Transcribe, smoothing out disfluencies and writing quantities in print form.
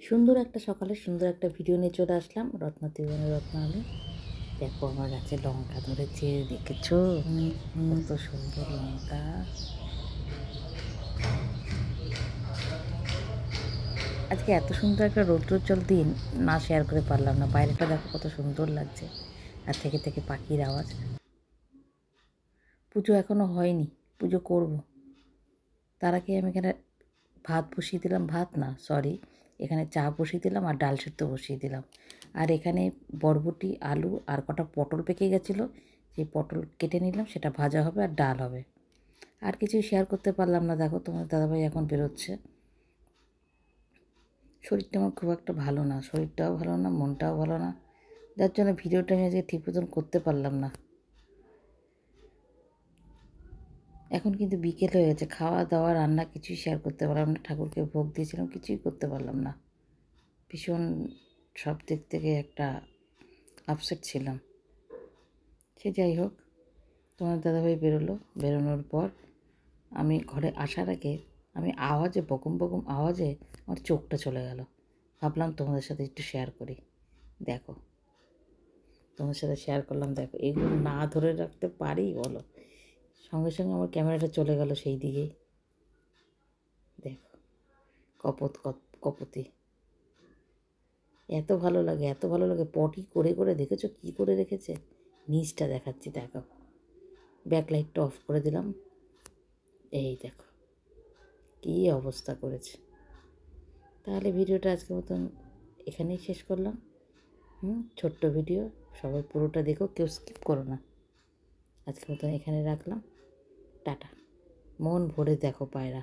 সুন্দর একটা সকালে সুন্দর একটা ভিডিও নিয়ে চলে আসলাম রত্নাত্রিভুবনের রত্নাআলো। দেখো আমার গাছে লঙ্কা ধরেছে, দেখেছো কত সুন্দর লঙ্কা। আজকে এত সুন্দর একটা রৌদ্রোজ্জ্বল দিন, না শেয়ার করে পারলাম না। বাইরেটা দেখো কত সুন্দর লাগছে, আর থেকে থেকে পাখির আওয়াজ। পুজো এখনো হয়নি, পুজো করব। তার আগে আমি এখানে ভাত বসিয়ে দিলাম, ভাত না সরি, এখানে চা বসিয়ে দিলাম আর ডাল সেদ্ধ বসিয়ে দিলাম। আর এখানে বরবটি, আলু আর কটা পটল পেকে গেছিলো, সেই পটল কেটে নিলাম, সেটা ভাজা হবে আর ডাল হবে। আর কিছুই শেয়ার করতে পারলাম না। দেখো তোমার দাদাভাই এখন বেরোচ্ছে। শরীরটা আমার খুব একটা ভালো না, শরীরটাও ভালো না, মনটাও ভালো না, যার জন্য ভিডিওটা আমি আজকে ঠিক মতন করতে পারলাম না। এখন কিন্তু বিকেল হয়ে গেছে, খাওয়া দাওয়া রান্না কিছুই শেয়ার করতে পারলাম না। ঠাকুরকে ভোগ দিয়েছিলাম, কিছুই করতে পারলাম না। ভীষণ সব দিক থেকে একটা আপসেট ছিলাম। সে যাই হোক, তোমার দাদাভাই বেরোলো। বেরোনোর পর আমি ঘরে আসার আগে আমি আওয়াজে, বকম বকম আওয়াজে আমার চোখটা চলে গেল। ভাবলাম তোমাদের সাথে একটু শেয়ার করি। দেখো, তোমাদের সাথে শেয়ার করলাম। দেখো, এগুলো না ধরে রাখতে পারি বলো? সঙ্গে সঙ্গে আমার ক্যামেরাটা চলে গেল সেই দিকেই। দেখো, কপতি এত ভালো লাগে, এত ভালো লাগে। পটি করে করে দেখেছো কী করে রেখেছে? নিচটা দেখাচ্ছি, দেখো। ব্যাকলাইটটা অফ করে দিলাম, এই দেখো কী অবস্থা করেছে। তাহলে ভিডিওটা আজকের মতন এখানেই শেষ করলাম। ছোট্ট ভিডিও, সবাই পুরোটা দেখো, কেউ স্কিপ করো না। আজকের মতন এখানে রাখলাম, টাটা। মন ভরে দেখো পায়রা।